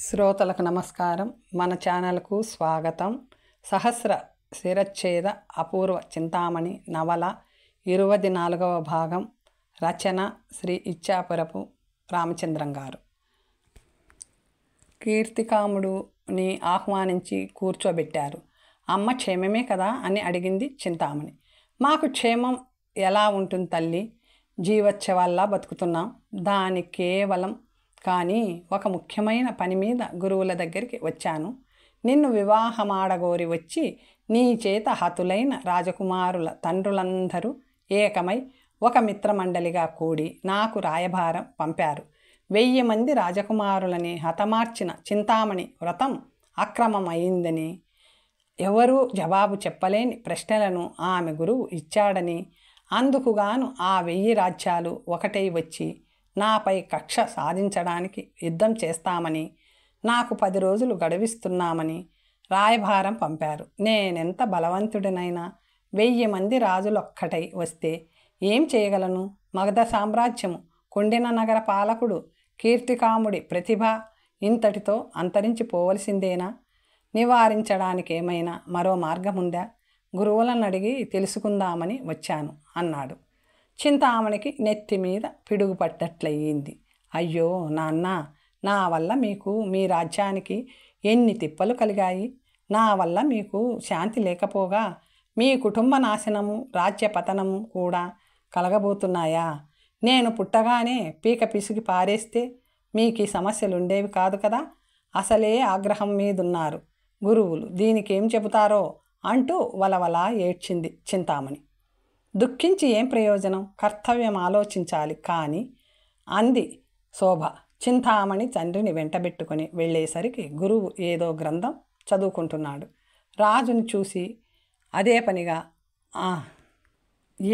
శ్రోతలకు నమస్కారం. మన ఛానల్కు స్వాగతం. సహస్ర శిరచ్ఛేద అపూర్వ చింతామణి నవల 24వ భాగం. రచన శ్రీ ఇచ్చాపురపు రామచంద్రం గారు. కీర్తికాముడుని ఆహ్వానించి కూర్చోబెట్టారు. అమ్మ క్షేమమే కదా అని అడిగింది చింతామణి. మాకు క్షేమం ఎలా ఉంటుంది తల్లి, జీవోత్సవాల్లా బతుకుతున్నాం. దాని కేవలం కానీ ఒక ముఖ్యమైన పని మీద గురువుల దగ్గరికి వచ్చాను. నిన్ను వివాహమాడగోరి వచ్చి నీ చేత హతులైన రాజకుమారుల తండ్రులందరూ ఏకమై ఒక మిత్రమండలిగా కూడి నాకు రాయభారం పంపారు. 1000 మంది రాజకుమారులని హతమార్చిన చింతామణి వ్రతం అక్రమమైందని, ఎవరూ జవాబు చెప్పలేని ప్రశ్నలను ఆమె గురువు ఇచ్చాడని, అందుకుగాను ఆ 1000 రాజ్యాలు ఒకటై వచ్చి నాపై కక్ష సాధించడానికి యుద్ధం చేస్తామని, నాకు 10 రోజులు గడువిస్తున్నామని రాయభారం పంపారు. నేనెంత బలవంతుడినైనా 1000 మంది రాజులొక్కటై వస్తే ఏం చేయగలను? మగధ సామ్రాజ్యము కొండిన నగర పాలకుడు కీర్తికాముడి ప్రతిభ ఇంతటితో అంతరించిపోవలసిందేనా? నివారించడానికి ఏమైనా మరో మార్గముందా? గురువులను అడిగి తెలుసుకుందామని వచ్చాను అన్నాడు. చింతామణికి నెత్తి మీద పిడుగు పట్టట్లయింది. అయ్యో నాన్న, నా వల్ల మీకు మీ రాజ్యానికి ఎన్ని తిప్పలు కలిగాయి. నా వల్ల మీకు శాంతి లేకపోగా మీ కుటుంబ నాశనము, రాజ్య పతనము కూడా కలగబోతున్నాయా? నేను పుట్టగానే పీక పిసికి పారేస్తే మీకు ఈ సమస్యలు ఉండేవి కాదు కదా. అసలే ఆగ్రహం మీదున్నారు గురువులు, దీనికేం చెబుతారో అంటూ వలవలా ఏడ్చింది చింతామణి. దుఃఖించి ఏం ప్రయోజనం? కర్తవ్యం ఆలోచించాలి కానీ అంది శోభ. చింతామణి తండ్రిని వెంటబెట్టుకుని వెళ్ళేసరికి గురువు ఏదో గ్రంథం చదువుకుంటున్నాడు. రాజుని చూసి అదే పనిగా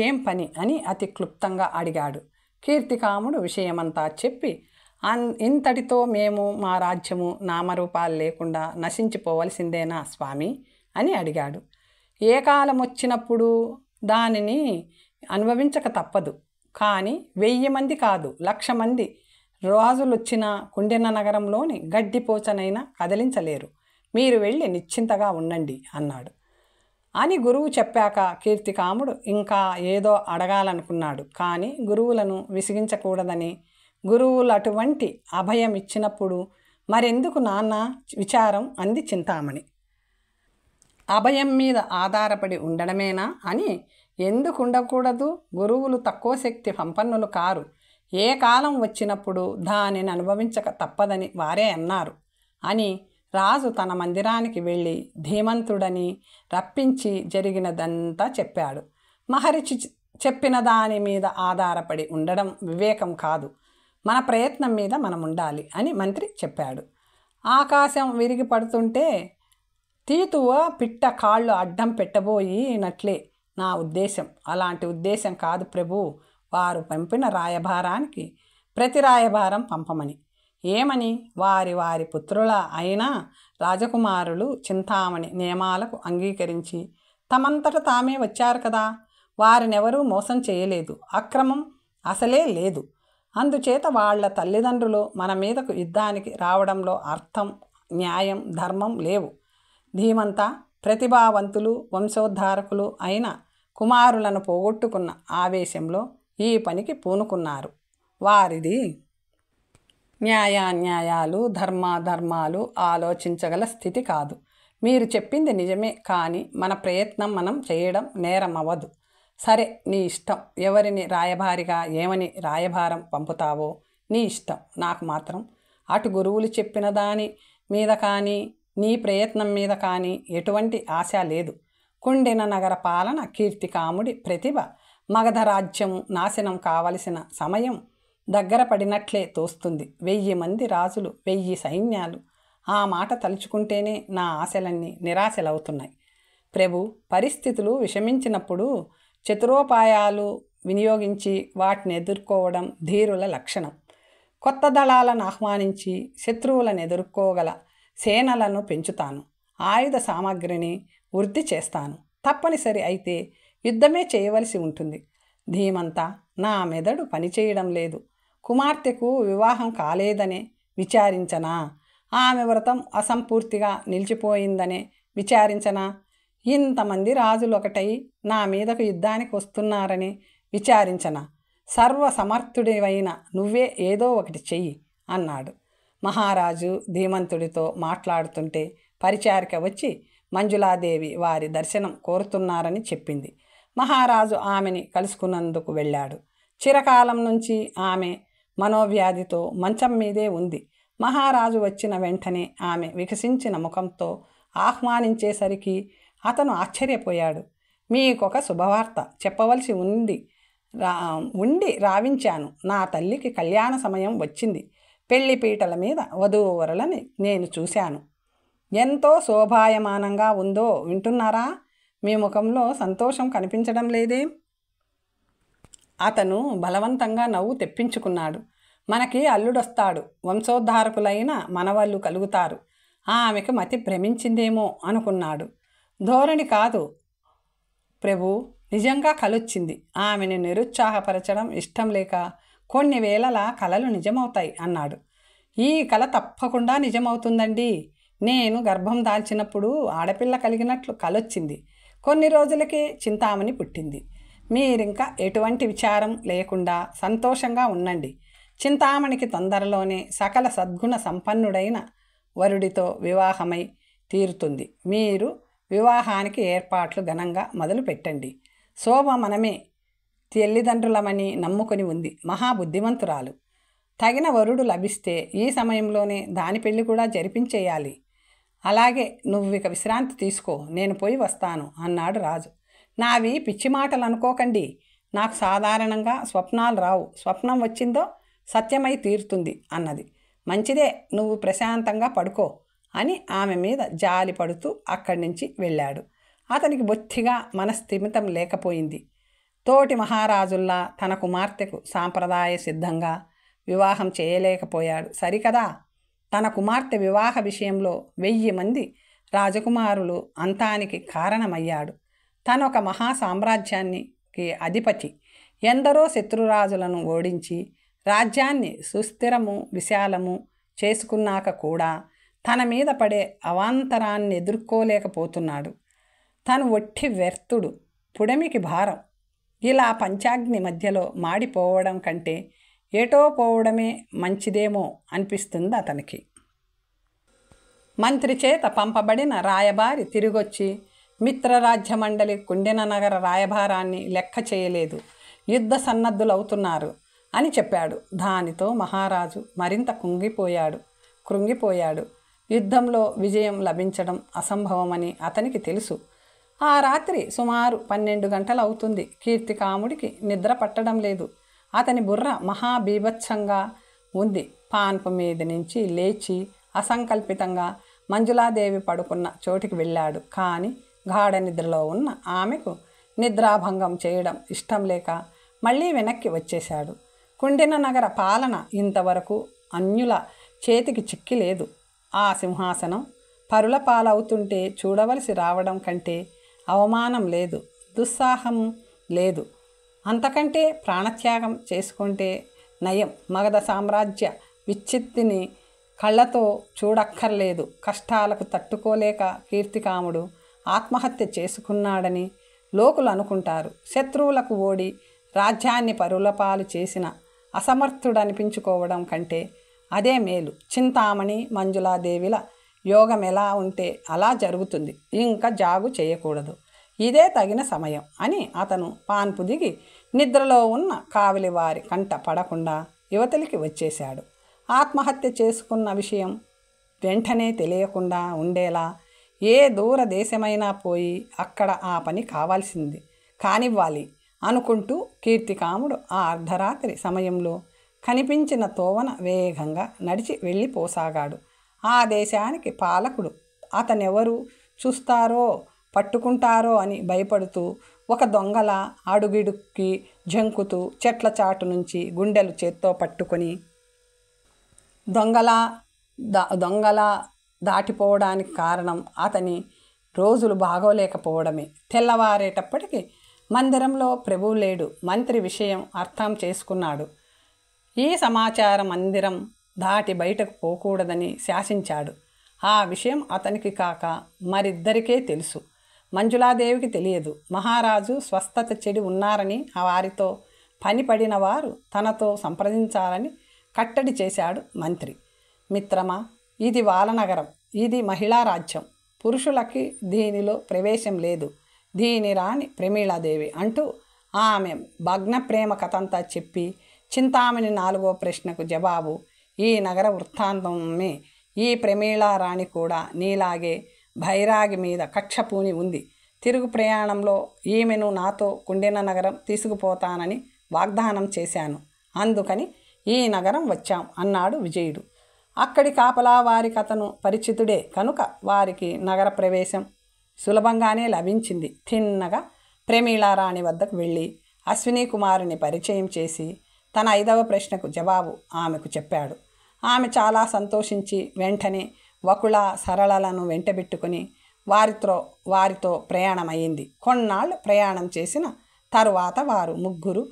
ఏం పని అని అతి క్లుప్తంగా అడిగాడు. కీర్తికాముడు విషయమంతా చెప్పి ఇంతటితో మేము మా రాజ్యము నామరూపాలు లేకుండా నశించిపోవలసిందేనా స్వామి అని అడిగాడు. ఏ కాలం వచ్చినప్పుడు దానిని అనుభవించక తప్పదు. కానీ 1000 మంది కాదు, 1,00,000 మంది రాజులొచ్చిన కుండిన నగరంలోని గడ్డిపోచనైనా కదిలించలేరు. మీరు వెళ్ళి నిశ్చింతగా ఉండండి అన్నాడు. అని గురువు చెప్పాక కీర్తికాముడు ఇంకా ఏదో అడగాలనుకున్నాడు. కానీ గురువులను విసిగించకూడదని, గురువులు అటువంటి అభయం ఇచ్చినప్పుడు మరెందుకు నాన్న విచారం అంది చింతామణి. అభయం మీద ఆధారపడి ఉండడమేనా అని. ఎందుకు ఉండకూడదు? గురువులు తక్కువ శక్తి సంపన్నులు కారు. ఏ కాలం వచ్చినప్పుడు దానిని అనుభవించక తప్పదని వారే అన్నారు అని రాజు తన మందిరానికి వెళ్ళి ధీమంతుడని రప్పించి జరిగినదంతా చెప్పాడు. మహర్షి చెప్పిన దాని మీద ఆధారపడి ఉండడం వివేకం కాదు, మన ప్రయత్నం మీద మనం ఉండాలి అని మంత్రి చెప్పాడు. ఆకాశం విరిగి పడుతుంటే తీతువ పిట్ట కాళ్ళు అడ్డం పెట్టబోయినట్లే నా ఉద్దేశం. అలాంటి ఉద్దేశం కాదు ప్రభు. వారు పంపిన రాయభారానికి ప్రతి రాయభారం పంపమని. ఏమని? వారి వారి పుత్రుల అయినా రాజకుమారులు చింతామణి నియమాలకు అంగీకరించి తమంతట తామే వచ్చారు కదా. వారినెవరూ మోసం చేయలేదు, అక్రమం అసలే లేదు. అందుచేత వాళ్ల తల్లిదండ్రులు మన మీదకు యుద్ధానికి రావడంలో అర్థం, న్యాయం, ధర్మం లేవు. ధీమంతా ప్రతిభావంతులు, వంశోద్ధారకులు అయిన కుమారులను పోగొట్టుకున్న ఆవేశంలో ఈ పనికి పూనుకున్నారు. వారిది న్యాయాన్యాయాలు, ధర్మాధర్మాలు ఆలోచించగల స్థితి కాదు. మీరు చెప్పింది నిజమే, కానీ మన ప్రయత్నం మనం చేయడం నేరం అవ్వదు. సరే, నీ ఇష్టం. ఎవరిని రాయభారిగా ఏమని రాయభారం పంపుతావో నీ ఇష్టం. నాకు మాత్రం అటు గురువులు చెప్పిన దాని మీద కానీ నీ ప్రయత్నం మీద కానీ ఎటువంటి ఆశ లేదు. కుండిన నగర పాలన, కీర్తికాముడి ప్రతిభ, మగధ రాజ్యం నాశనం కావలసిన సమయం దగ్గర పడినట్లే తోస్తుంది. 1000 మంది రాజులు, 1000 సైన్యాలు. ఆ మాట తలుచుకుంటేనే నా ఆశలన్నీ నిరాశలవుతున్నాయి ప్రభు. పరిస్థితులు విషమించినప్పుడు చతురోపాయాలు వినియోగించి వాటిని ఎదుర్కోవడం ధీరుల లక్షణం. కొత్త దళాలను ఆహ్వానించి శత్రువులను ఎదుర్కోగల సేనలను పెంచుతాను. ఆయుధ సామాగ్రిని వృద్ధి చేస్తాను. తప్పనిసరి అయితే యుద్ధమే చేయవలసి ఉంటుంది. ధీమంతా నా మెదడు పనిచేయడం లేదు. కుమార్తెకు వివాహం కాలేదనే విచారించనా? ఆమె వ్రతం అసంపూర్తిగా నిలిచిపోయిందనే విచారించనా? ఇంతమంది రాజులు ఒకటై నా మీదకు యుద్ధానికి వస్తున్నారని విచారించనా? సర్వసమర్థుడివైన నువ్వే ఏదో ఒకటి చెయ్యి అన్నాడు. మహారాజు ధీమంతుడితో మాట్లాడుతుంటే పరిచారిక వచ్చి మంజులాదేవి వారి దర్శనం కోరుతున్నారని చెప్పింది. మహారాజు ఆమెని కలుసుకున్నందుకు వెళ్ళాడు. చిరకాలం నుంచి ఆమె మనోవ్యాధితో మంచం మీదే ఉంది. మహారాజు వచ్చిన వెంటనే ఆమె వికసించిన ముఖంతో ఆహ్వానించేసరికి అతను ఆశ్చర్యపోయాడు. మీకొక శుభవార్త చెప్పవలసి ఉండి రావించాను. నా తల్లికి కళ్యాణ సమయం వచ్చింది. పెళ్లిపీటల మీద వధూవరులని నేను చూశాను. ఎంతో శోభాయమానంగా ఉందో వింటున్నారా? మీ ముఖంలో సంతోషం కనిపించడం లేదేం? అతను బలవంతంగా నవ్వు తెప్పించుకున్నాడు. మనకి అల్లుడొస్తాడు, వంశోద్ధారకులైన మనవళ్ళు కలుగుతారు. ఆమెకు మతి భ్రమించిందేమో అనుకున్నాడు. ధోరణి కాదు ప్రభు, నిజంగా కలొచ్చింది. ఆమెను నిరుత్సాహపరచడం ఇష్టం లేక కొన్ని వేళలా కలలు నిజమవుతాయి అన్నాడు. ఈ కల తప్పకుండా నిజమవుతుందండి. నేను గర్భం దాల్చినప్పుడు ఆడపిల్ల కలిగినట్లు కలొచ్చింది. కొన్ని రోజులకే చింతామణి పుట్టింది. మీరింకా ఎటువంటి విచారం లేకుండా సంతోషంగా ఉండండి. చింతామణికి తొందరలోనే సకల సద్గుణ సంపన్నుడైన వరుడితో వివాహమై తీరుతుంది. మీరు వివాహానికి ఏర్పాట్లు ఘనంగా మొదలు పెట్టండి. శోభ మనమే తల్లిదండ్రులమని నమ్ముకొని ఉంది. మహాబుద్ధిమంతురాలు. తగిన వరుడు లభిస్తే ఈ సమయంలోనే దాని పెళ్లి కూడా జరిపించేయాలి. అలాగే నువ్విక విశ్రాంతి తీసుకో, నేను పోయి వస్తాను అన్నాడు రాజు. నావి పిచ్చి మాటలు అనుకోకండి. నాకు సాధారణంగా స్వప్నాలు రావు. స్వప్నం వచ్చిందో సత్యమై తీరుతుంది అన్నది. మంచిదే, నువ్వు ప్రశాంతంగా పడుకో అని ఆమె మీద జాలి పడుతూ అక్కడి నుంచి వెళ్ళాడు. అతనికి బొత్తిగా మనస్థిమితం లేకపోయింది. తోటి మహారాజుల్లా తన కుమార్తెకు సాంప్రదాయ సిద్ధంగా వివాహం చేయలేకపోయాడు. సరికదా, తన కుమార్తె వివాహ విషయంలో 1000 మంది రాజకుమారులు అంతానికి కారణమయ్యాడు. తనొక మహా సామ్రాజ్యానికి అధిపతి. ఎందరో శత్రురాజులను ఓడించి రాజ్యాన్ని సుస్థిరము విశాలము చేసుకున్నాక కూడా తన మీద పడే అవాంతరాన్ని ఎదుర్కోలేకపోతున్నాడు. తను ఒట్టి వ్యర్థుడు, పుడమికి భారం. ఇలా పంచాగ్ని మధ్యలో మాడిపోవడం కంటే ఏటో పోవడమే మంచిదేమో అనిపిస్తుంది అతనికి. మంత్రి చేత పంపబడిన రాయబారి తిరిగొచ్చి మిత్రరాజ్య మండలి కుండిన నగర రాయబారాన్ని లెక్క చేయలేదు, యుద్ధ సన్నద్ధులవుతున్నారు అని చెప్పాడు. దానితో మహారాజు మరింత కృంగిపోయాడు. యుద్ధంలో విజయం లభించడం అసంభవమని అతనికి తెలుసు. ఆ రాత్రి సుమారు 12 గంటలు అవుతుంది. కీర్తికాముడికి నిద్ర పట్టడం లేదు. అతని బుర్ర మహాబీభత్సంగా ఉంది. పాన్పు మీద నుంచి లేచి అసంకల్పితంగా మంజులాదేవి పడుకున్న చోటికి వెళ్ళాడు. కానీ గాఢ నిద్రలో ఉన్న ఆమెకు నిద్రాభంగం చేయడం ఇష్టం లేక మళ్ళీ వెనక్కి వచ్చేశాడు. కుండిన నగర పాలన ఇంతవరకు అన్యుల చేతికి చిక్కిలేదు. ఆ సింహాసనం పరుల పాలవుతుంటే చూడవలసి రావడం కంటే అవమానం లేదు, దుస్సాహం లేదు. అంతకంటే ప్రాణత్యాగం చేసుకుంటే నయం. మగధ సామ్రాజ్య విచ్చిత్తిని కళ్ళతో చూడక్కర్లేదు. కష్టాలకు తట్టుకోలేక కీర్తికాముడు ఆత్మహత్య చేసుకున్నాడని లోకులు అనుకుంటారు. శత్రువులకు ఓడి రాజ్యాన్ని పరులపాలు చేసిన అసమర్థుడనిపించుకోవడం కంటే అదే మేలు. చింతామణి మంజులాదేవిల యోగం ఎలా ఉంటే అలా జరుగుతుంది. ఇంకా జాగు చేయకూడదు. ఇదే తగిన సమయం అని అతను పాన్పు దిగి నిద్రలో ఉన్న కావలి వారి కంట పడకుండా యువతలికి వచ్చేశాడు. ఆత్మహత్య చేసుకున్న విషయం వెంటనే తెలియకుండా ఉండేలా ఏ దూర దేశమైనా పోయి అక్కడ ఆ పని కానివ్వాలి అనుకుంటూ కీర్తికాముడు ఆ అర్ధరాత్రి సమయంలో కనిపించిన తోవన వేగంగా నడిచి వెళ్ళిపోసాగాడు. ఆ దేశానికి పాలకుడు అతనెవరు చూస్తారో పట్టుకుంటారో అని భయపడుతూ ఒక దొంగల అడుగిడుక్కి జంకుతూ చెట్ల చాటు నుంచి గుండెలు చేత్తో పట్టుకొని దొంగల దాటిపోవడానికి కారణం అతని రోజులు బాగోలేకపోవడమే. తెల్లవారేటప్పటికి మందిరంలో ప్రభువు లేడు. మంత్రి విషయం అర్థం చేసుకున్నాడు. ఈ సమాచారం మందిరం దాటి బయటకు పోకూడదని శాసించాడు. ఆ విషయం అతనికి కాక మరిద్దరికే తెలుసు. మంజులాదేవికి తెలియదు. మహారాజు స్వస్థత చెడి ఉన్నారని వారితో పనిపడిన వారు తనతో సంప్రదించాలని కట్టడి చేశాడు మంత్రి. మిత్రమా, ఇది వాలనగరం, ఇది మహిళా రాజ్యం, పురుషులకి దీనిలో ప్రవేశం లేదు. దీని రాణి ప్రమీళాదేవి అంటూ ఆమె భగ్న ప్రేమ కథంతా చెప్పి చింతామణి 4వ ప్రశ్నకు జవాబు ఈ నగర వృత్తాంతమే. ఈ ప్రమీళా రాణి కూడా నీలాగే భైరాగి మీద కక్ష పూని ఉంది. తిరుగు ప్రయాణంలో ఈమెను నాతో కుండిన నగరం తీసుకుపోతానని వాగ్దానం చేశాను. అందుకని ఈ నగరం వచ్చాం అన్నాడు విజయుడు. అక్కడి కాపలా వారికి అతను పరిచితుడే కనుక వారికి నగర ప్రవేశం సులభంగానే లభించింది. తిన్నగా ప్రమీళారాణి వద్దకు వెళ్ళి అశ్విని కుమారుని పరిచయం చేసి తన 5వ ప్రశ్నకు జవాబు ఆమెకు చెప్పాడు. ఆమె చాలా సంతోషించి వెంటనే వకుళ సరళలను వెంటబెట్టుకుని వారితో ప్రయాణమయ్యింది. కొన్నాళ్ళు ప్రయాణం చేసిన తరువాత వారు ముగ్గురు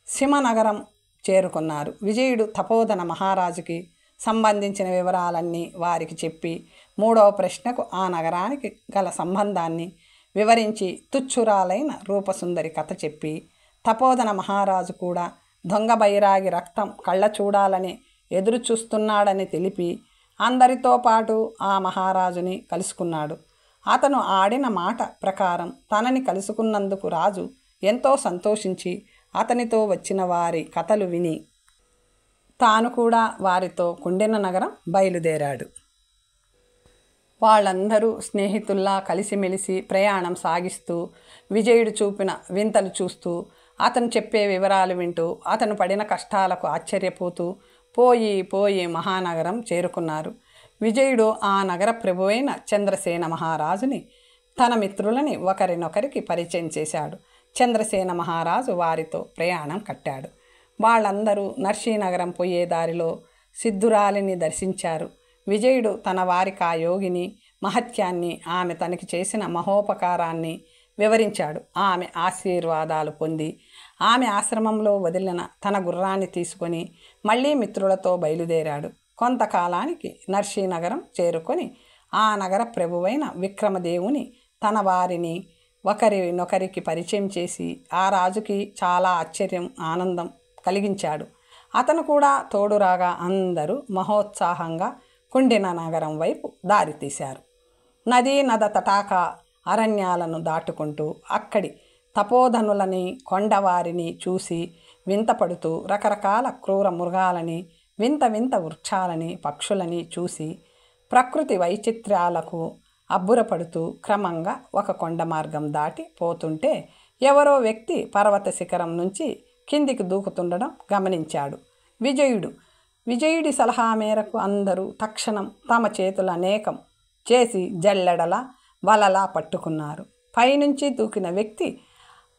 సింహనగరం చేరుకున్నారు. విజయుడు తపోధన మహారాజుకి సంబంధించిన వివరాలన్నీ వారికి చెప్పి 3వ ప్రశ్నకు ఆ నగరానికి గల సంబంధాన్ని వివరించి తుచ్చురాలైన రూపసుందరి కథ చెప్పి తపోధన మహారాజు కూడా దొంగ బైరాగి రక్తం కళ్ళ చూడాలని ఎదురు చూస్తున్నాడని తెలిపి అందరితో పాటు ఆ మహారాజుని కలుసుకున్నాడు. అతను ఆడిన మాట ప్రకారం తనని కలుసుకున్నందుకు రాజు ఎంతో సంతోషించి అతనితో వచ్చిన వారి కథలు విని తాను కూడా వారితో కుండిన నగరం బయలుదేరాడు. వాళ్ళందరూ స్నేహితుల్లా కలిసిమెలిసి ప్రయాణం సాగిస్తూ విజయుడు చూపిన వింతలు చూస్తూ అతను చెప్పే వివరాలు వింటూ అతను పడిన కష్టాలకు ఆశ్చర్యపోతూ పోయి మహానగరం చేరుకున్నారు. విజయుడు ఆ నగర ప్రభువైన చంద్రసేన మహారాజుని తన మిత్రులని ఒకరినొకరికి పరిచయం చేశాడు. చంద్రసేన మహారాజు వారితో ప్రయాణం కట్టాడు. వాళ్ళందరూ నర్సీనగరం పోయే దారిలో సిద్ధురాలిని దర్శించారు. విజయుడు తన వారికి ఆ యోగిని మహత్యాన్ని, ఆమె తనకి చేసిన మహోపకారాన్ని వివరించాడు. ఆమె ఆశీర్వాదాలు పొంది ఆమె ఆశ్రమంలో వదిలిన తన గుర్రాన్ని తీసుకొని మళ్ళీ మిత్రులతో బయలుదేరాడు. కొంతకాలానికి నర్సీనగరం చేరుకొని ఆ నగర ప్రభువైన విక్రమదేవుని తన వారిని ఒకరినొకరికి పరిచయం చేసి ఆ రాజుకి చాలా ఆశ్చర్యం, ఆనందం కలిగించాడు. అతను కూడా తోడురాగా అందరూ మహోత్సాహంగా కుండిన నగరం వైపు దారితీశారు. నదీ నద తటాక అరణ్యాలను దాటుకుంటూ అక్కడి తపోధనులని, కొండవారిని చూసి వింతపడుతూ రకరకాల క్రూర మృగాలని, వింత వింత వృక్షాలని, పక్షులని చూసి ప్రకృతి వైచిత్ర్యాలకు అబ్బురపడుతూ క్రమంగా ఒక కొండ మార్గం దాటి పోతుంటే ఎవరో వ్యక్తి పర్వత శిఖరం నుంచి కిందికి దూకుతుండడం గమనించాడు. విజయుడి సలహా మేరకు అందరూ తక్షణం తమ చేతుల అనేకం చేసి జల్లెడలా వలలా పట్టుకున్నారు. పైనుంచి దూకిన వ్యక్తి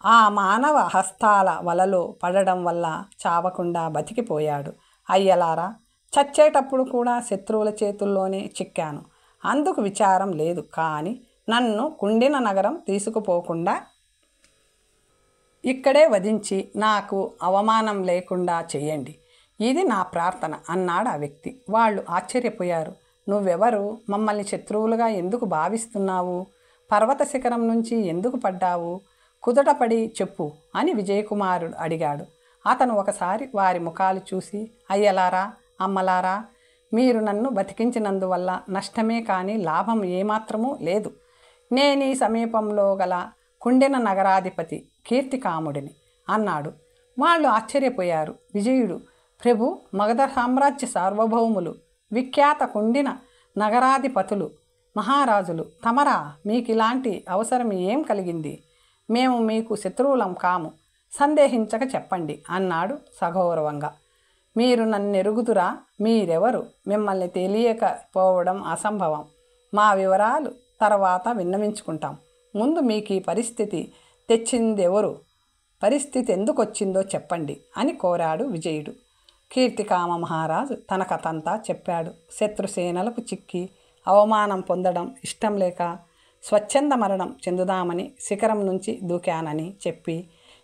ఆ మానవ హస్తాల వలలో పడడం వల్ల చావకుండా బతికిపోయాడు. అయ్యలారా, చచ్చేటప్పుడు కూడా శత్రువుల చేతుల్లోనే చిక్కాను. అందుకు విచారం లేదు. కానీ నన్ను కుండిన నగరం తీసుకుపోకుండా ఇక్కడే వధించి నాకు అవమానం లేకుండా చేయండి. ఇది నా ప్రార్థన అన్నాడు ఆ వ్యక్తి. వాళ్ళు ఆశ్చర్యపోయారు. నువ్వెవరు? మమ్మల్ని శత్రువులుగా ఎందుకు భావిస్తున్నావు? పర్వత శిఖరం నుంచి ఎందుకు పడ్డావు? కుదుటపడి చెప్పు అని విజయకుమారుడు అడిగాడు. అతను ఒకసారి వారి ముఖాలు చూసి, అయ్యలారా, అమ్మలారా, మీరు నన్ను బతికించినందువల్ల నష్టమే కానీ లాభం ఏమాత్రమూ లేదు. నేనీ సమీపంలో గల కుండిన నగరాధిపతి కీర్తికాముడిని అన్నాడు. వాళ్ళు ఆశ్చర్యపోయారు. విజయుడు, ప్రభు, మగధ సామ్రాజ్య సార్వభౌములు, విఖ్యాత కుండిన నగరాధిపతులు, మహారాజులు తమరా, మీకిలాంటి అవసరం ఏం కలిగింది? మేము మీకు శత్రువులం కాము, సందేహించక చెప్పండి అన్నాడు సగౌరవంగా. మీరు నన్నెరుగుదురా? మీరెవరు? మిమ్మల్ని తెలియకపోవడం అసంభవం. మా వివరాలు తర్వాత విన్నవించుకుంటాం. ముందు మీకు ఈ పరిస్థితి తెచ్చిందెవరు? పరిస్థితి ఎందుకు వచ్చిందో చెప్పండి అని కోరాడు విజయుడు. కీర్తికామ మహారాజు తన కథంతా చెప్పాడు. శత్రుసేనలకు చిక్కి అవమానం పొందడం ఇష్టం లేక స్వచ్ఛంద మరణం చెందుదామని శిఖరం నుంచి దూకానని చెప్పి,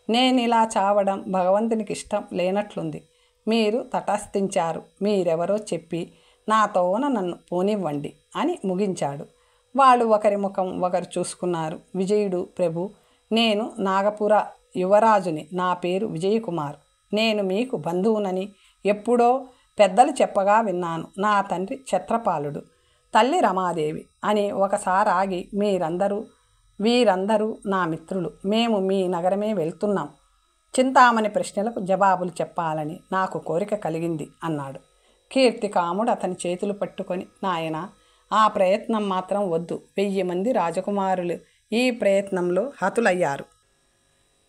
నేనిలా చావడం భగవంతునికి ఇష్టం లేనట్లుంది. మీరు తటస్థించారు. మీరెవరో చెప్పి నాతోన నన్ను పోనివ్వండి అని ముగించాడు. వాళ్ళు ఒకరి ముఖం ఒకరు చూసుకున్నారు. విజయుడు, ప్రభు, నేను నాగపుర యువరాజుని. నా పేరు విజయకుమార్. నేను మీకు బంధువునని ఎప్పుడో పెద్దలు చెప్పగా విన్నాను. నా తండ్రి ఛత్రపాలుడు, తల్లి రమాదేవి అని. ఒకసారి ఆగి, వీరందరూ నా మిత్రులు. మేము మీ నగరమే వెళ్తున్నాం. చింతామణి ప్రశ్నలకు జవాబులు చెప్పాలని నాకు కోరిక కలిగింది అన్నాడు. కీర్తికాముడు అతని చేతులు పట్టుకొని, నాయన, ఆ ప్రయత్నం మాత్రం వద్దు. 1000 మంది రాజకుమారులు ఈ ప్రయత్నంలో హతులయ్యారు.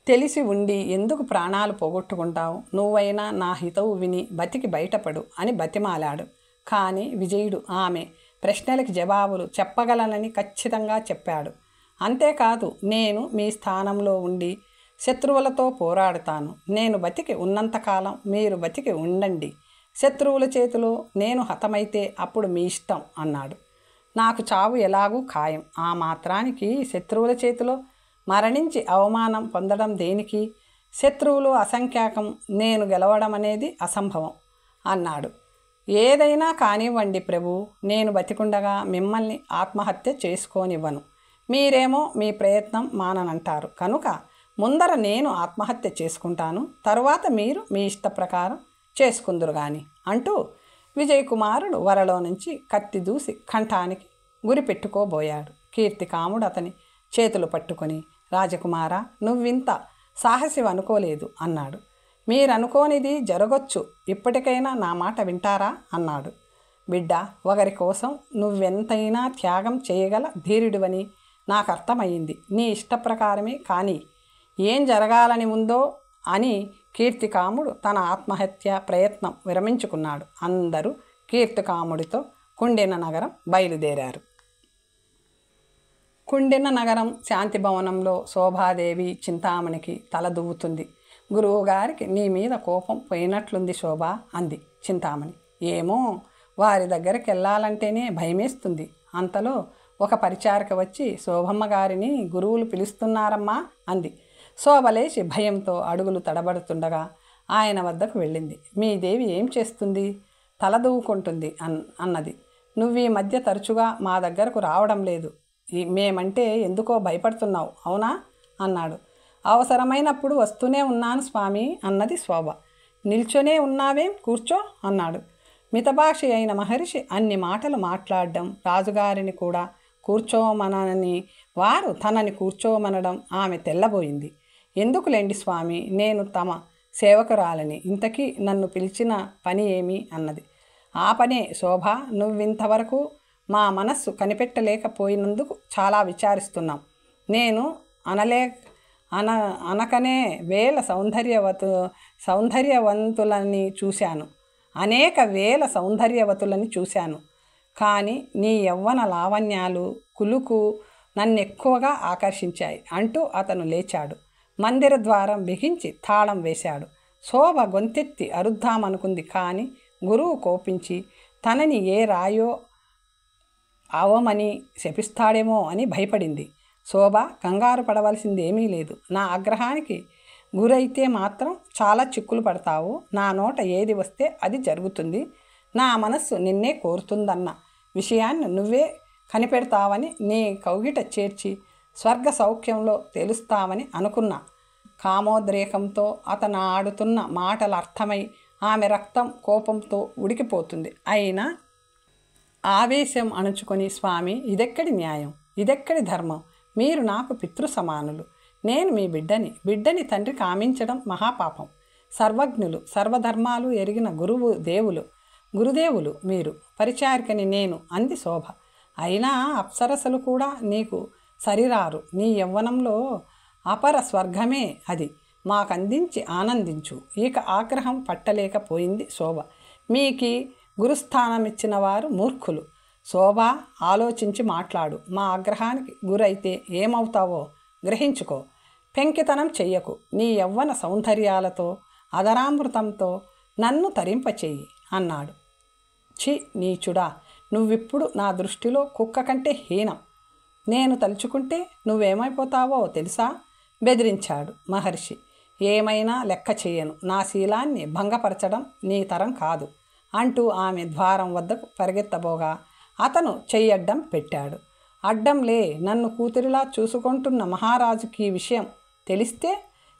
తెలిసి ఉండి ఎందుకు ప్రాణాలు పోగొట్టుకుంటావు? నువ్వైనా నా హితవు విని బతికి బయటపడు అని బతిమాలాడు. కానీ విజయుడు ఆమె ప్రశ్నలకి జవాబులు చెప్పగలనని ఖచ్చితంగా చెప్పాడు. అంతేకాదు, నేను మీ స్థానంలో ఉండి శత్రువులతో పోరాడుతాను. నేను బతికి ఉన్నంతకాలం మీరు బతికి ఉండండి. శత్రువుల చేతిలో నేను హతమైతే అప్పుడు మీ ఇష్టం అన్నాడు. నాకు చావు ఎలాగూ ఖాయం. ఆ మాత్రానికి శత్రువుల చేతిలో మరణించి అవమానం పొందడం దేనికి? శత్రువులు అసంఖ్యాకం, నేను గెలవడం అనేది అసంభవం అన్నాడు. ఏదైనా కానివ్వండి ప్రభు, నేను బతికుండగా మిమ్మల్ని ఆత్మహత్య చేసుకోనివ్వను. మీరేమో మీ ప్రయత్నం మాననంటారు కనుక ముందర నేను ఆత్మహత్య చేసుకుంటాను, తరువాత మీరు మీ ఇష్ట ప్రకారం చేసుకుందురు గాని అంటూ విజయకుమారుడు వరలో నుంచి కత్తి దూసి కంఠానికి గురి పెట్టుకోబోయాడు. కీర్తికాముడు అతని చేతులు పట్టుకొని, రాజకుమారా, నువ్వింత సాహసివి అనుకోలేదు అన్నాడు. మీరనుకోనిది జరగొచ్చు. ఇప్పటికైనా నా మాట వింటారా అన్నాడు. బిడ్డ, ఒకరి కోసం నువ్వెంతైనా త్యాగం చేయగల ధీరుడివని నాకు అర్థమయ్యింది. నీ ఇష్టప్రకారమే కానీ ఏం జరగాలని ఉందో అని కీర్తికాముడు తన ఆత్మహత్య ప్రయత్నం విరమించుకున్నాడు. అందరూ కీర్తికాముడితో కుండిన నగరం బయలుదేరారు. కుండిన నగరం శాంతిభవనంలో శోభాదేవి చింతామణికి తల దువ్వుతుంది. గురువుగారికి నీ మీద కోపం పోయినట్లుంది శోభ అంది చింతామణి. ఏమో, వారి దగ్గరికి వెళ్ళాలంటేనే భయమేస్తుంది. అంతలో ఒక పరిచారిక వచ్చి, శోభమ్మ గారిని గురువులు పిలుస్తున్నారమ్మా అంది. శోభ లేచి భయంతో అడుగులు తడబడుతుండగా ఆయన వద్దకు వెళ్ళింది. మీ దేవి ఏం చేస్తుంది? తల దువ్వుకుంటుంది అన్నది. నువ్వు ఈ మధ్య తరచుగా మా దగ్గరకు రావడం లేదు. మేమంటే ఎందుకో భయపడుతున్నావు, అవునా అన్నాడు. అవసరమైనప్పుడు వస్తూనే ఉన్నాను స్వామి అన్నది శోభ. నిల్చొనే ఉన్నావేం, కూర్చో అన్నాడు. మితభాషి అయిన మహర్షి అన్ని మాటలు మాట్లాడడం, రాజుగారిని కూడా కూర్చోమనని వారు తనని కూర్చోమనడం ఆమె తెల్లబోయింది. ఎందుకులేండి స్వామి, నేను తమ సేవకురాలని. ఇంతకీ నన్ను పిలిచిన పని ఏమి అన్నది. ఆ పనే శోభ, నువ్వింతవరకు మా మనస్సు కనిపెట్టలేకపోయినందుకు చాలా విచారిస్తున్నాం. నేను అనకనే వేల సౌందర్యవంతులని చూశాను, అనేక వేల సౌందర్యవతులని చూశాను. కానీ నీ యవ్వన లావణ్యాలు, కులుకు నన్నెక్కువగా ఆకర్షించాయి అంటూ అతను లేచాడు. మందిర ద్వారం బిగించి తాళం వేశాడు. శోభ గొంతెత్తి అరుద్దామనుకుంది. కానీ గురువు కోపించి తనని ఏ రాయో అవమని శపిస్తాడేమో అని భయపడింది. శోభ, కంగారు పడవలసిందేమీ లేదు. నా ఆగ్రహానికి గురైతే మాత్రం చాలా చిక్కులు పడతావు. నా నోట ఏది వస్తే అది జరుగుతుంది. నా మనస్సు నిన్నే కోరుతుందన్న విషయాన్ని నువ్వే కనిపెడతావని నీ కౌగిట చేర్చి స్వర్గ సౌఖ్యంలో తెలుస్తావని అనుకున్నా. కామోద్రేకంతో అతను ఆడుతున్న మాటలు అర్థమై ఆమె రక్తం కోపంతో ఉడికిపోతుంది. అయినా ఆవేశం అణుచుకొని, స్వామి, ఇదెక్కడి న్యాయం, ఇదెక్కడి ధర్మం? మీరు నాకు పితృ సమానులు. నేను మీ బిడ్డని తండ్రి కామించడం మహాపాపం. సర్వజ్ఞులు, సర్వధర్మాలు ఎరిగిన గురుదేవులు మీరు, పరిచారికని నేను అంది శోభ. అయినా అప్సరసలు కూడా నీకు సరిరారు. నీ యవ్వనంలో అపర స్వర్గమే అది. మాకందించి ఆనందించు. ఇక ఆగ్రహం పట్టలేకపోయింది శోభ. మీకి గురుస్థానమిచ్చిన వారు మూర్ఖులు. శోభ, ఆలోచించి మాట్లాడు. మా ఆగ్రహానికి గురైతే ఏమవుతావో గ్రహించుకో. పెంకితనం చెయ్యకు. నీ యవ్వన సౌందర్యాలతో, అదరామృతంతో నన్ను తరింపచేయి అన్నాడు. ఛీ నీచుడా, నువ్విప్పుడు నా దృష్టిలో కుక్క కంటే హీనం. నేను తలుచుకుంటే నువ్వేమైపోతావో తెలుసా బెదిరించాడు మహర్షి. ఏమైనా లెక్క చేయను, నా శీలాన్ని భంగపరచడం నీ తరం కాదు అంటూ ఆమె ద్వారం వద్దకు పరిగెత్తబోగా అతను చెయ్యడ్డం పెట్టాడు. అడ్డంలే, నన్ను కూతురిలా చూసుకుంటున్న మహారాజుకి ఈ విషయం తెలిస్తే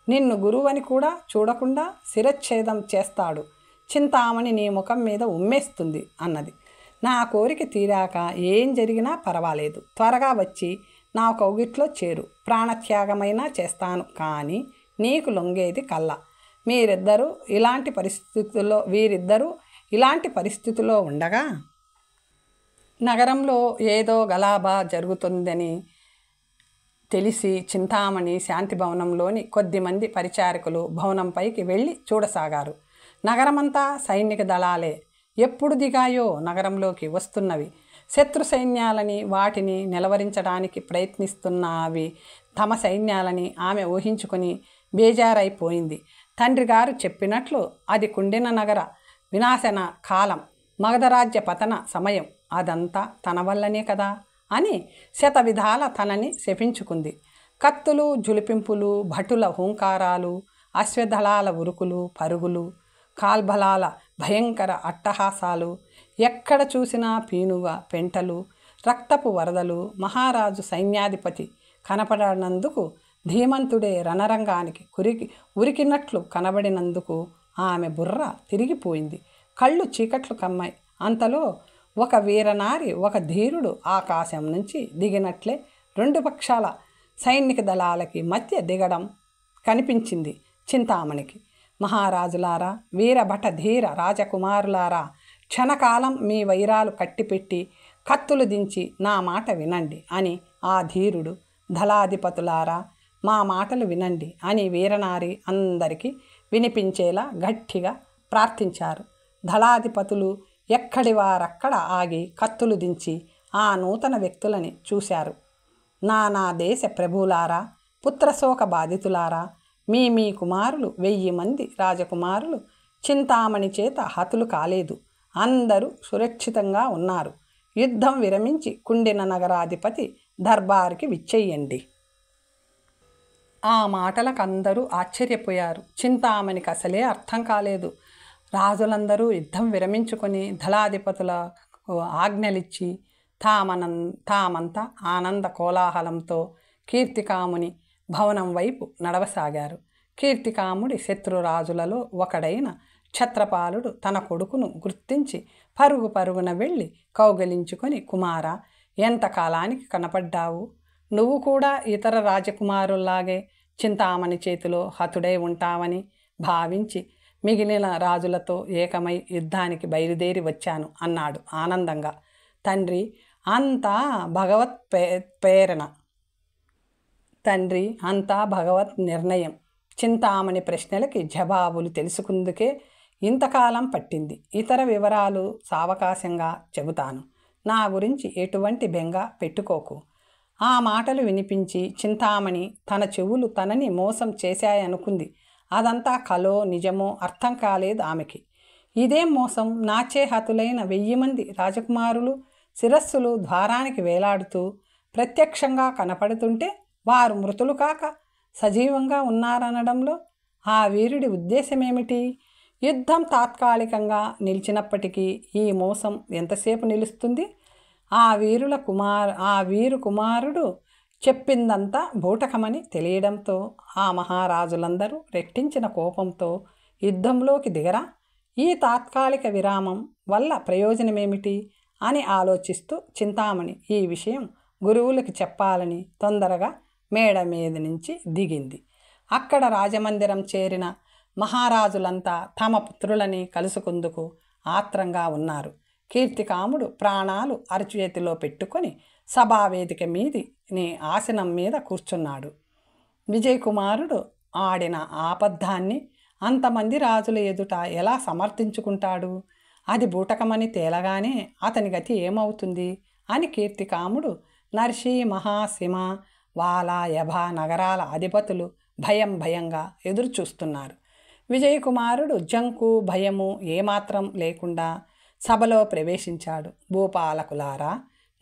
నిన్ను గురువని కూడా చూడకుండా శిరచ్ఛేదం చేస్తాడు. చింతామణి నీ ముఖం మీద ఉమ్మేస్తుంది అన్నది. నా కోరిక తీరాక ఏం జరిగినా పర్వాలేదు, త్వరగా వచ్చి నా కౌగిట్లో చేరు, ప్రాణత్యాగమైనా చేస్తాను, కానీ నీకు లొంగేది కల్లా. వీరిద్దరూ ఇలాంటి పరిస్థితుల్లో ఉండగా నగరంలో ఏదో గలాభా జరుగుతుందని తెలిసి చింతామణి శాంతి భవనంలోని కొద్దిమంది పరిచారకులు భవనంపైకి వెళ్ళి చూడసాగారు. నగరమంతా సైనిక దళాలే. ఎప్పుడు దిగాయో నగరంలోకి వస్తున్నవి. శత్రు సైన్యాలని, వాటిని నిలవరించడానికి ప్రయత్నిస్తున్నవి తమ సైన్యాలని ఆమె ఊహించుకొని బేజారైపోయింది. తండ్రి గారు చెప్పినట్లు అది కుండిన నగర వినాశన కాలం, మగధరాజ్య పతన సమయం, అదంతా తన వల్లనే కదా అని శతవిధాల తనని శపించుకుంది. కత్తులు, జులిపింపులు, భటుల హూంకారాలు, అశ్వదళాల ఉరుకులు పరుగులు, కాల్బలాల భయంకర అట్టహాసాలు, ఎక్కడ చూసినా పీనుగ పెంటలు, రక్తపు వరదలు, మహారాజు సైన్యాధిపతి కనపడనందుకు ధీమంతుడే రణరంగానికి ఉరికినట్లు కనబడినందుకు ఆమె బుర్ర తిరిగిపోయింది. కళ్ళు చీకట్లు కమ్మాయి. అంతలో ఒక వీరనారి, ఒక ధీరుడు ఆకాశం నుంచి దిగినట్లే రెండు పక్షాల సైనిక దళాలకి మధ్య దిగడం కనిపించింది చింతామణికి. మహారాజులారా, వీరభట ధీర రాజకుమారులారా, క్షణకాలం మీ వైరాలు కట్టిపెట్టి కత్తులు దించి నా మాట వినండి అని ఆ ధీరుడు, దళాధిపతులారా మా మాటలు వినండి అని వీరనారి అందరికీ వినిపించేలా గట్టిగా ప్రార్థించారు. దళాధిపతులు ఎక్కడి వారక్కడ ఆగి కత్తులు దించి ఆ నూతన వ్యక్తులని చూశారు. నా దేశ ప్రభువులారా, పుత్రశోక బాధితులారా, మీ కుమారులు 1000 మంది రాజకుమారులు చింతామణి చేత హతులు కాలేదు. అందరూ సురక్షితంగా ఉన్నారు. యుద్ధం విరమించి కుండిన నగరాధిపతి దర్బార్కి విచ్చెయ్యండి. ఆ మాటలకు అందరూ ఆశ్చర్యపోయారు. చింతామణికి అసలే అర్థం కాలేదు. రాజులందరూ యుద్ధం విరమించుకొని దళాధిపతుల ఆజ్ఞలిచ్చి తామంతా ఆనంద కోలాహలంతో కీర్తికాముని భవనం వైపు నడవసాగారు. కీర్తికాముడి శత్రురాజులలో ఒకడైన క్షత్రపాలుడు తన కొడుకును గుర్తించి పరుగున వెళ్ళి కౌగలించుకొని, కుమారా, ఎంతకాలానికి కనపడ్డావు? నువ్వు కూడా ఇతర రాజకుమారుల్లాగే చింతామణి చేతిలో హతుడై ఉంటావని భావించి మిగిలిన రాజులతో ఏకమై యుద్ధానికి బయలుదేరి వచ్చాను అన్నాడు ఆనందంగా. తండ్రి, అంతా భగవత్ నిర్ణయం. చింతామణి ప్రశ్నలకి జవాబులు తెలుసుకుందుకే ఇంతకాలం పట్టింది. ఇతర వివరాలు సావకాశంగా చెబుతాను. నా గురించి ఎటువంటి బెంగ పెట్టుకోకు. ఆ మాటలు వినిపించి చింతామణి తన చెవులు తనని మోసం చేశాయనుకుంది. అదంతా కలో నిజమో అర్థం కాలేదు ఆమెకి. ఇదేం మోసం? నాచే హతులైన 1000 మంది రాజకుమారులు శిరస్సులు ద్వారానికి వేలాడుతూ ప్రత్యక్షంగా కనపడుతుంటే వారు మృతులు కాక సజీవంగా ఉన్నారనడంలో ఆ వీరుడి ఉద్దేశమేమిటి? యుద్ధం తాత్కాలికంగా నిలిచినప్పటికీ ఈ మోసం ఎంతసేపు నిలుస్తుంది? ఆ వీరు కుమారుడు చెప్పిందంతా బూటకమని తెలియడంతో ఆ మహారాజులందరూ రెట్టించిన కోపంతో యుద్ధంలోకి దిగరా? ఈ తాత్కాలిక విరామం వల్ల ప్రయోజనమేమిటి అని ఆలోచిస్తూ చింతామణి ఈ విషయం గురువులకి చెప్పాలని తొందరగా మేడ మీద నుంచి దిగింది. అక్కడ రాజమందిరం చేరిన మహారాజులంతా తమ పుత్రులని కలుసుకుందుకు ఆత్రంగా ఉన్నారు. కీర్తికాముడు ప్రాణాలు అరచేతిలో పెట్టుకొని సభావేదిక మీదిని ఆసనం మీద కూర్చున్నాడు. విజయకుమారుడు ఆడిన ఆపద్ధాన్ని అంతమంది రాజుల ఎదుట ఎలా సమర్థించుకుంటాడు? అది బూటకమని తేలగానే అతని గతి ఏమవుతుంది అని కీర్తికాముడు, నర్షి, మహాసింహ, వాల, యభ నగరాల అధిపతులు భయంగా ఎదురు చూస్తున్నారు. విజయకుమారుడు జంకు భయము ఏమాత్రం లేకుండా సభలో ప్రవేశించాడు. భూపాలకులారా,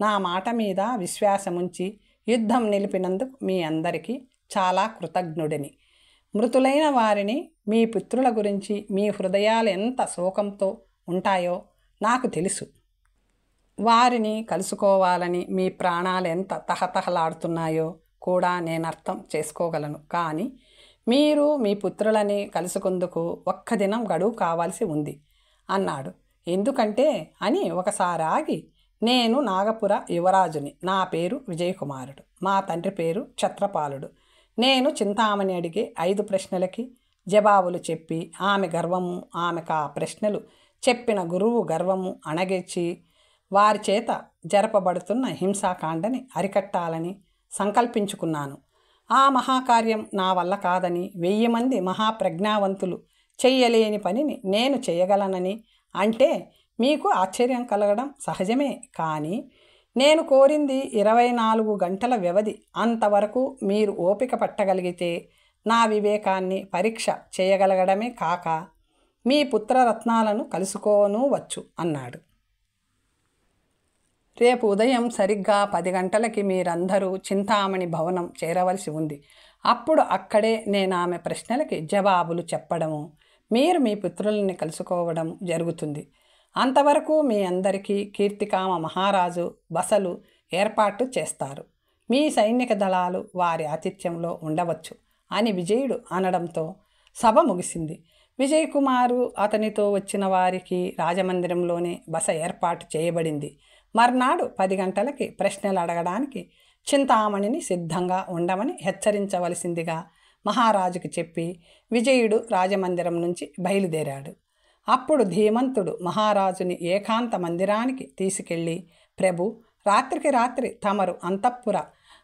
నా మాట మీద విశ్వాసముంచి యుద్ధం నిలిపినందుకు మీ అందరికీ చాలా కృతజ్ఞుడిని. మృతులైన వారిని, మీ పుత్రుల గురించి మీ హృదయాలు ఎంత శోకంతో ఉంటాయో నాకు తెలుసు. వారిని కలుసుకోవాలని మీ ప్రాణాలు ఎంత తహతహలాడుతున్నాయో కూడా నేను అర్థం చేసుకోగలను. కానీ మీరు మీ పుత్రులని కలుసుకుందుకు ఒక్క దినం గడువు కావాల్సి ఉంది అన్నాడు. ఎందుకంటే అని ఒకసారి ఆగి, నేను నాగపుర యువరాజుని. నా పేరు విజయకుమారుడు. మా తండ్రి పేరు ఛత్రపాలుడు. నేను చింతామణి అడిగే 5 ప్రశ్నలకి జవాబులు చెప్పి ఆమె గర్వము, ఆమెకు ఆ ప్రశ్నలు చెప్పిన గురువు గర్వము అణగెచ్చి వారి చేత జరపబడుతున్న హింసాకాండని అరికట్టాలని సంకల్పించుకున్నాను. ఆ మహాకార్యం నా వల్ల కాదని, 1000 మంది మహాప్రజ్ఞావంతులు చెయ్యలేని పనిని నేను చేయగలనని అంటే మీకు ఆశ్చర్యం కలగడం సహజమే. కానీ నేను కోరింది 24 గంటల వ్యవధి. అంతవరకు మీరు ఓపిక పట్టగలిగితే నా వివేకాన్ని పరీక్ష చేయగలగడమే కాక మీ పుత్రరత్నాలను కలుసుకోనూ వచ్చు అన్నాడు. రేపు ఉదయం సరిగ్గా 10 గంటలకి మీరందరూ చింతామణి భవనం చేరవలసి ఉంది. అప్పుడు అక్కడే నేను ఆమె ప్రశ్నలకి జవాబులు చెప్పడము, మీరు మీ పుత్రుల్ని కలుసుకోవడం జరుగుతుంది. అంతవరకు మీ అందరికీ కీర్తికామ మహారాజు బసలు ఏర్పాటు చేస్తారు. మీ సైనిక దళాలు వారి ఆతిథ్యంలో ఉండవచ్చు అని విజయుడు అనడంతో సభ ముగిసింది. విజయకుమారు అతనితో వచ్చిన వారికి రాజమందిరంలోనే బస ఏర్పాటు చేయబడింది. మర్నాడు 10 గంటలకి ప్రశ్నలు అడగడానికి చింతామణిని సిద్ధంగా ఉండమని హెచ్చరించవలసిందిగా మహారాజుకి చెప్పి విజయుడు రాజమందిరం నుంచి బయలుదేరాడు. అప్పుడు ధీమంతుడు మహారాజుని ఏకాంత మందిరానికి తీసుకెళ్ళి, ప్రభు, రాత్రికి రాత్రి తమరు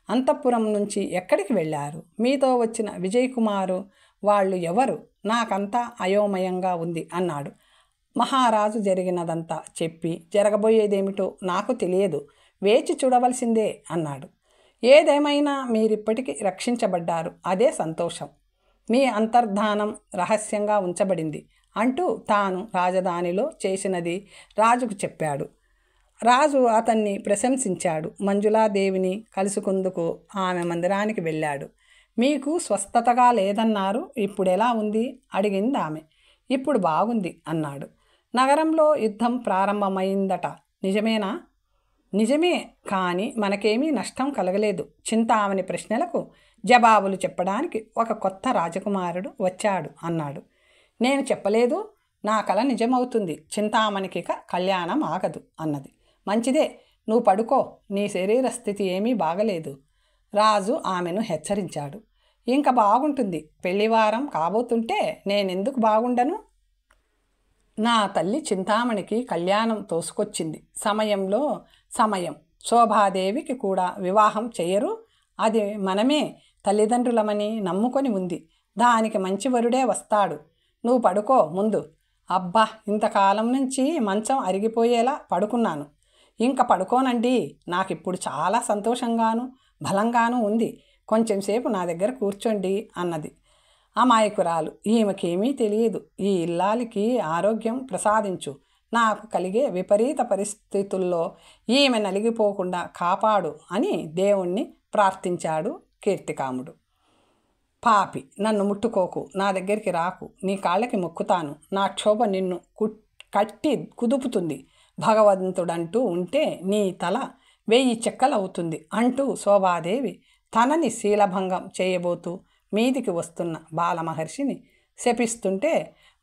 అంతఃపురం నుంచి ఎక్కడికి వెళ్ళారు? మీతో వచ్చిన విజయకుమారు వాళ్ళు ఎవరు? నాకంతా అయోమయంగా ఉంది అన్నాడు. మహారాజు జరిగినదంతా చెప్పి, జరగబోయేదేమిటో నాకు తెలియదు, వేచి చూడవలసిందే అన్నాడు. ఏదేమైనా మీరిప్పటికీ రక్షించబడ్డారు, అదే సంతోషం. మీ అంతర్ధానం రహస్యంగా ఉంచబడింది అంటూ తాను రాజధానిలో చేసినది రాజుకు చెప్పాడు. రాజు అతన్ని ప్రశంసించాడు. మంజులాదేవిని కలుసుకుందుకు ఆమె మందిరానికి వెళ్ళాడు. మీకు స్వస్థతగా లేదన్నారు, ఇప్పుడు ఎలా ఉంది అడిగింది ఆమె. ఇప్పుడు బాగుంది అన్నాడు. నగరంలో యుద్ధం ప్రారంభమైందట, నిజమేనా? నిజమే, కానీ మనకేమీ నష్టం కలగలేదు. చింతామణి ప్రశ్నలకు జవాబులు చెప్పడానికి ఒక కొత్త రాజకుమారుడు వచ్చాడు అన్నాడు. నేను చెప్పలేదు, నా కల నిజమవుతుంది. చింతామణికి కళ్యాణం ఆగదు అన్నది. మంచిదే, నువ్వు పడుకో, నీ శరీర స్థితి ఏమీ బాగలేదు రాజు ఆమెను హెచ్చరించాడు. ఇంకా బాగుంటుంది, పెళ్లివారం కాబోతుంటే నేనెందుకు బాగుండను? నా తల్లి చింతామణికి కళ్యాణం తోసుకొచ్చింది. సమయం శోభాదేవికి కూడా వివాహం చెయ్యరు. అది మనమే తల్లిదండ్రులమని నమ్ముకొని ఉంది. దానికి మంచి వరుడే వస్తాడు. నువ్వు పడుకో ముందు. అబ్బా, ఇంతకాలం నుంచి మంచం అరిగిపోయేలా పడుకున్నాను, ఇంకా పడుకోనండి. నాకిప్పుడు చాలా సంతోషంగాను బలంగాను ఉంది. కొంచెంసేపు నా దగ్గర కూర్చోండి అన్నది. అమాయకురాలు, ఈమెకేమీ తెలియదు. ఈ ఇల్లాలికి ఆరోగ్యం ప్రసాదించు. నాకు కలిగే విపరీత పరిస్థితుల్లో ఈమె నలిగిపోకుండా కాపాడు అని దేవుణ్ణి ప్రార్థించాడు కీర్తికాముడు. పాపి, నన్ను ముట్టుకోకు, నా దగ్గరికి రాకు, నీ కాళ్ళకి మొక్కుతాను. నా క్షోభ నిన్ను కట్టి కుదుపుతుంది. భగవంతుడంటూ ఉంటే నీ తల 1000 చెక్కలవుతుంది అంటూ శోభాదేవి తనని శీలభంగం చేయబోతూ మీదికి వస్తున్న బాలమహర్షిని శపిస్తుంటే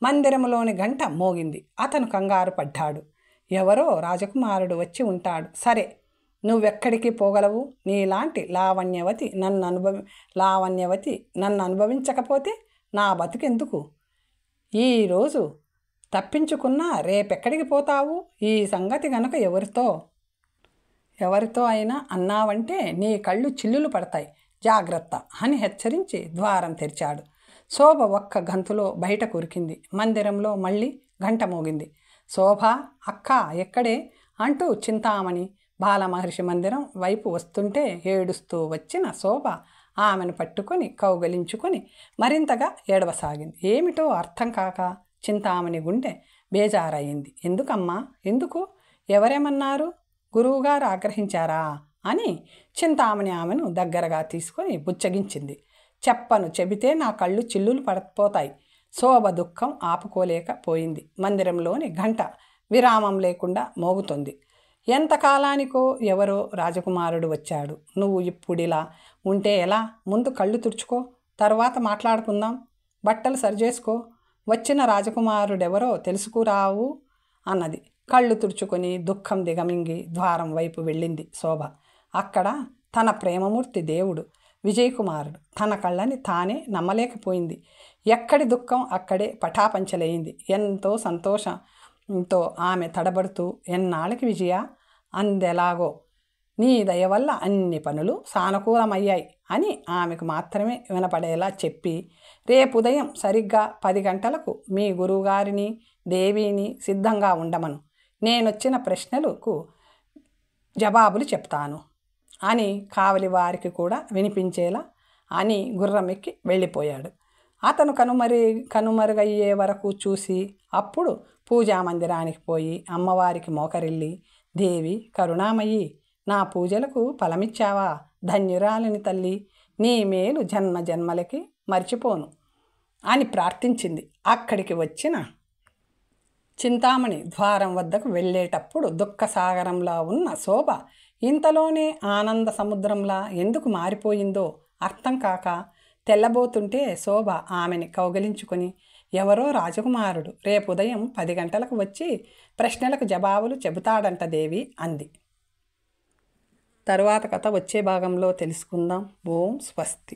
మందిరంలోని గంట మోగింది. అతను కంగారు పడ్డాడు. ఎవరో రాజకుమారుడు వచ్చి ఉంటాడు. సరే, నువ్వెక్కడికి పోగలవు? నీలాంటి లావణ్యవతి నన్ను అనుభవించకపోతే నా బతుకెందుకు? ఈరోజు తప్పించుకున్నా రేపెక్కడికి పోతావు? ఈ సంగతి గనక ఎవరితో అయినా అన్నావంటే నీ కళ్ళు చిల్లులు పడతాయి, జాగ్రత్త అని హెచ్చరించి ద్వారం తెరిచాడు. శోభ ఒక్క గంతులో బయట కురికింది. మందిరంలో మళ్ళీ గంట మోగింది. శోభ, అక్క ఎక్కడే అంటూ చింతామణి బాలమహర్షి మందిరం వైపు వస్తుంటే ఏడుస్తూ వచ్చిన శోభ ఆమెను పట్టుకొని కౌగలించుకొని మరింతగా ఏడవసాగింది. ఏమిటో అర్థం కాక చింతామణి గుండె బేజారయ్యింది. ఎందుకమ్మా, ఎందుకు? ఎవరేమన్నారు? గురువుగారు ఆగ్రహించారా అని చింతామణి ఆమెను దగ్గరగా తీసుకొని బుచ్చగించింది. చెబితే నా కళ్ళు చిల్లులు పడిపోతాయి. శోభ దుఃఖం ఆపుకోలేకపోయింది. మందిరంలోని గంట విరామం లేకుండా మోగుతుంది. ఎంతకాలానికో ఎవరో రాజకుమారుడు వచ్చాడు. నువ్వు ఇప్పుడిలా ఉంటే ఎలా? ముందు కళ్ళు తుడుచుకో, తర్వాత మాట్లాడుకుందాం. బట్టలు సరిచేసుకో. వచ్చిన రాజకుమారుడెవరో తెలుసుకురావు అన్నది. కళ్ళు తుడుచుకొని దుఃఖం దిగమింగి ద్వారం వైపు వెళ్ళింది శోభ. అక్కడ తన ప్రేమమూర్తి దేవుడు విజయకుమారుడు. తన కళ్ళని తానే నమ్మలేకపోయింది. ఎక్కడి దుఃఖం అక్కడే పటాపంచలైంది. ఎంతో సంతోషంతో ఆమె తడబడుతూ, ఎన్నాళ్ళకి విజయ అందెలాగో, నీ దయ వల్ల అన్ని పనులు సానుకూలమయ్యాయి అని ఆమెకు మాత్రమే వినపడేలా చెప్పి, రేపు ఉదయం సరిగ్గా 10 గంటలకు మీ గురువుగారిని దేవిని సిద్ధంగా ఉండమను. నేనొచ్చిన ప్రశ్నలకు జవాబులు చెప్తాను అని కావలి వారికి కూడా వినిపించేలా అని గుర్రమెక్కి వెళ్ళిపోయాడు. అతను కనుమరుగయ్యే వరకు చూసి అప్పుడు పూజా మందిరానికి పోయి అమ్మవారికి మోకరిల్లి, దేవి కరుణామయ్యి, నా పూజలకు ఫలమిచ్చావా? ధన్యురాలిని తల్లి, నీ మేలు జన్మ జన్మలకి మర్చిపోను అని ప్రార్థించింది. అక్కడికి వచ్చిన చింతామణి ద్వారం వద్దకు వెళ్ళేటప్పుడు దుఃఖసాగరంలా ఉన్న శోభ ఇంతలోనే ఆనంద సముద్రంలా ఎందుకు మారిపోయిందో అర్థం కాక తెల్లబోతుంటే శోభ ఆమెని కౌగలించుకొని, ఎవరో రాజకుమారుడు రేపు ఉదయం 10 గంటలకు వచ్చి ప్రశ్నలకు జవాబులు చెబుతాడంట దేవి అంది. తరువాత కథ వచ్చే భాగంలో తెలుసుకుందాం. ఓం స్వస్తి.